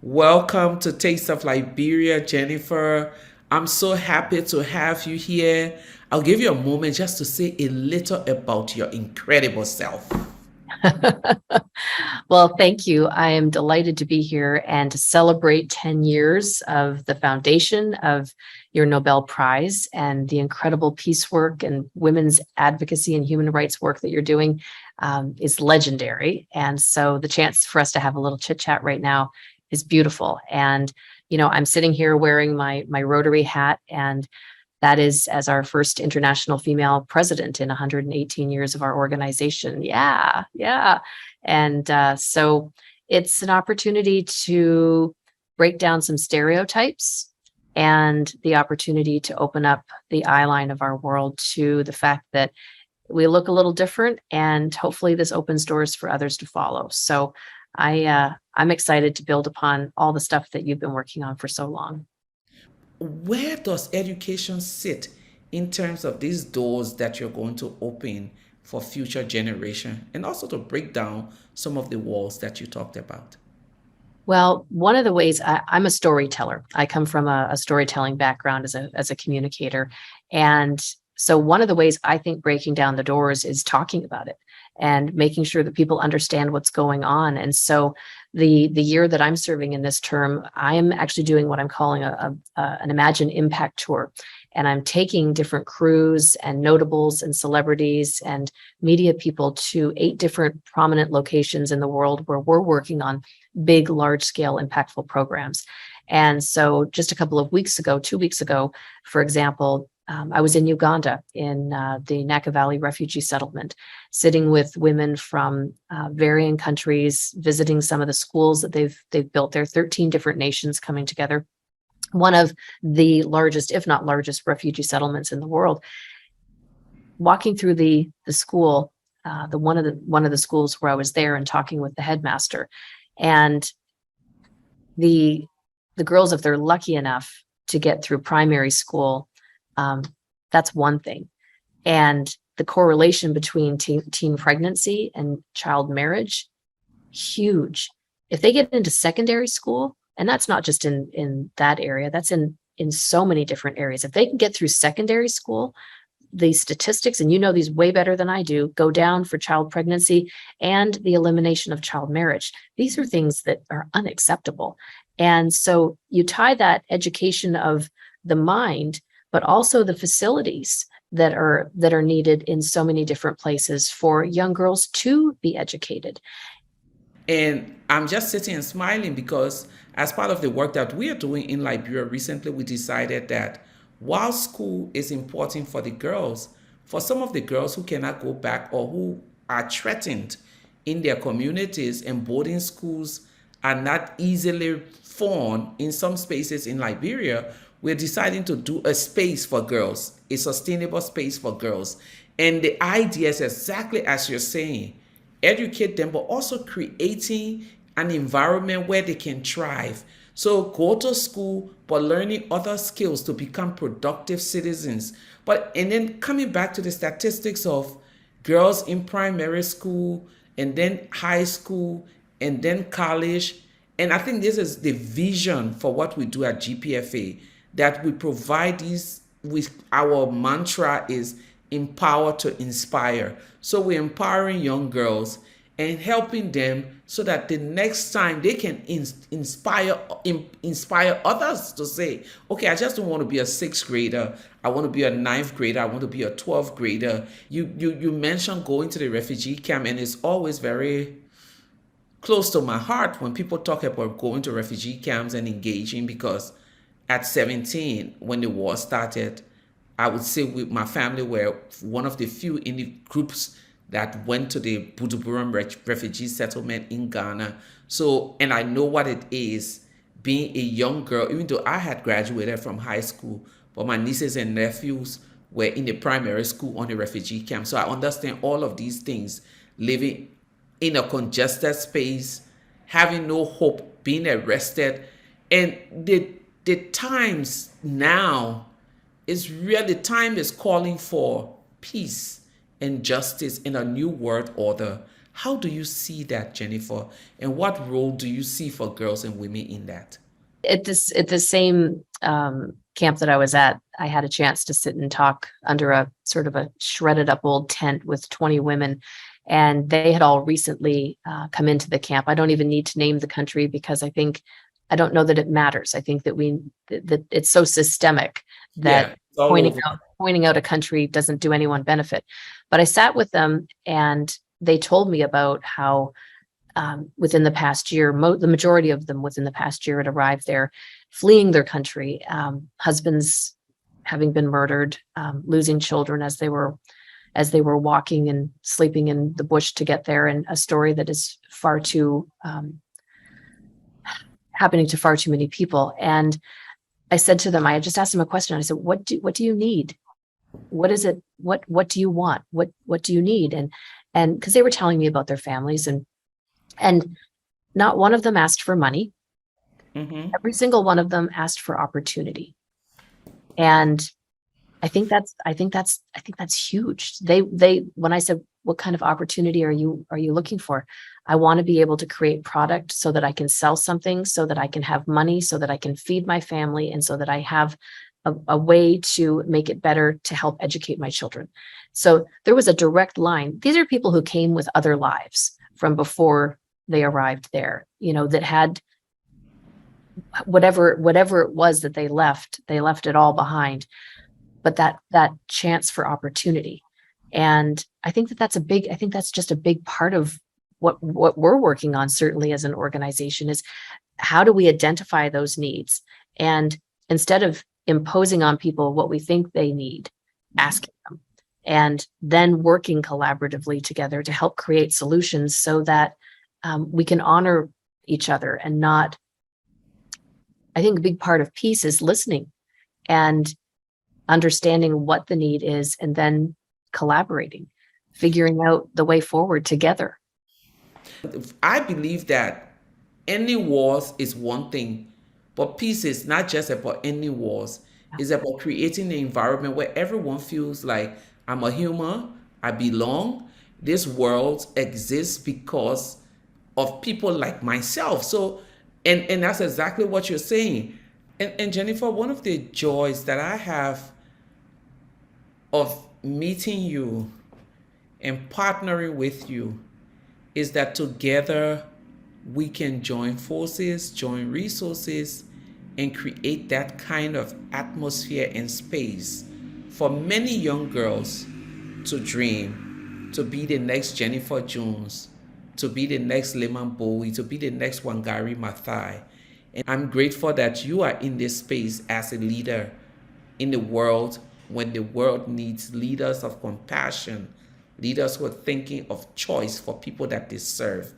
Welcome to Taste of Liberia, Jennifer. I'm so happy to have you here. I'll give you a moment just to say a little about your incredible self. Well, thank you. I am delighted to be here and to celebrate 10 years of the foundation of your Nobel Prize and the incredible peace work and women's advocacy and human rights work that you're doing is legendary. And so the chance for us to have a little chit chat right now is beautiful. And, I'm sitting here wearing my Rotary hat, and that is as our first international female president in 118 years of our organization. Yeah, yeah. And so it's an opportunity to break down some stereotypes and the opportunity to open up the eye line of our world to the fact that we look a little different, and hopefully this opens doors for others to follow. So I'm excited to build upon all the stuff that you've been working on for so long. Where does education sit in terms of these doors that you're going to open for future generation and also to break down some of the walls that you talked about? Well, one of the ways I'm a storyteller. I come from a storytelling background as a communicator. And so one of the ways I think breaking down the doors is talking about it and making sure that people understand what's going on. And so the year that I'm serving in this term, I'm actually doing what I'm calling an Imagine Impact Tour. And I'm taking different crews and notables and celebrities and media people to 8 different prominent locations in the world where we're working on big, large scale, impactful programs. And so just a couple of weeks ago, 2 weeks ago, for example, I was in Uganda in the Naka Valley refugee settlement, sitting with women from varying countries, visiting some of the schools that they've built there. 13 different nations coming together. One of the largest, if not largest, refugee settlements in the world. Walking through the school, the one of the schools where I was there, and talking with the headmaster, and the the girls, if they're lucky enough to get through primary school, um, that's one thing. And the correlation between teen pregnancy and child marriage, huge. If they get into secondary school, and that's not just in that area, that's in so many different areas. If they can get through secondary school, the statistics, and you know these way better than I do, go down for child pregnancy and the elimination of child marriage. These are things that are unacceptable. And so you tie that education of the mind, but also the facilities that are needed in so many different places for young girls to be educated. And I'm just sitting and smiling because, as part of the work that we are doing in Liberia recently, we decided that while school is important for the girls, for some of the girls who cannot go back or who are threatened in their communities, and boarding schools are not easily found in some spaces in Liberia, we're deciding to do a space for girls, a sustainable space for girls. And the idea is exactly as you're saying, educate them, but also creating an environment where they can thrive. So go to school, but learning other skills to become productive citizens. But and then coming back to the statistics of girls in primary school and then high school and then college. And I think this is the vision for what we do at GPFA, that we provide these with our mantra is empower to inspire. So we're empowering young girls and helping them so that the next time they can inspire others to say, okay, I just don't want to be a sixth grader. I want to be a ninth grader. I want to be a 12th grader. You mentioned going to the refugee camp, and it's always very close to my heart when people talk about going to refugee camps and engaging, because at 17, when the war started, I would say with my family were one of the few in the groups that went to the Buduburam refugee settlement in Ghana. So, and I know what it is being a young girl, even though I had graduated from high school, but my nieces and nephews were in the primary school on the refugee camp. So I understand all of these things, living in a congested space, having no hope, being arrested. And the times now is really, time is calling for peace and justice in a new world order. How do you see that, Jennifer? And what role do you see for girls and women in that? At the same camp that I was at, I had a chance to sit and talk under a sort of a shredded up old tent with 20 women, and they had all recently come into the camp. I don't even need to name the country because I don't know that it matters. I think that that it's so systemic that Yeah, it's all over. pointing out a country doesn't do anyone benefit. But I sat with them and they told me about how within the past year, the majority of them within the past year had arrived there, fleeing their country, husbands having been murdered, losing children as they were walking and sleeping in the bush to get there, and a story that is far too happening to far too many people. And I said to them, I had just asked them a question. I said, what do you need? What is it? What do you want? What do you need? And because they were telling me about their families, and not one of them asked for money. Mm-hmm. Every single one of them asked for opportunity. And I think that's huge. When I said, what kind of opportunity are you looking for? I want to be able to create product so that I can sell something, so that I can have money, so that I can feed my family, and so that I have a way to make it better to help educate my children. So there was a direct line. These are people who came with other lives from before they arrived there, that had whatever it was that they left it all behind. But that chance for opportunity. And I think that's just a big part of what we're working on, certainly as an organization, is how do we identify those needs? And instead of imposing on people what we think they need, asking them, and then working collaboratively together to help create solutions so that we can honor each other and not. I think a big part of peace is listening and understanding what the need is, and then collaborating, figuring out the way forward together. I believe that ending wars is one thing, but peace is not just about ending wars. It's about creating an environment where everyone feels like I'm a human, I belong. This world exists because of people like myself. So, and that's exactly what you're saying. And Jennifer, one of the joys that I have of meeting you and partnering with you is that together we can join forces, join resources, and create that kind of atmosphere and space for many young girls to dream, to be the next Jennifer Jones, to be the next Leymah Gbowee, to be the next Wangari Maathai. And I'm grateful that you are in this space as a leader in the world when the world needs leaders of compassion, leaders who are thinking of choice for people that they serve.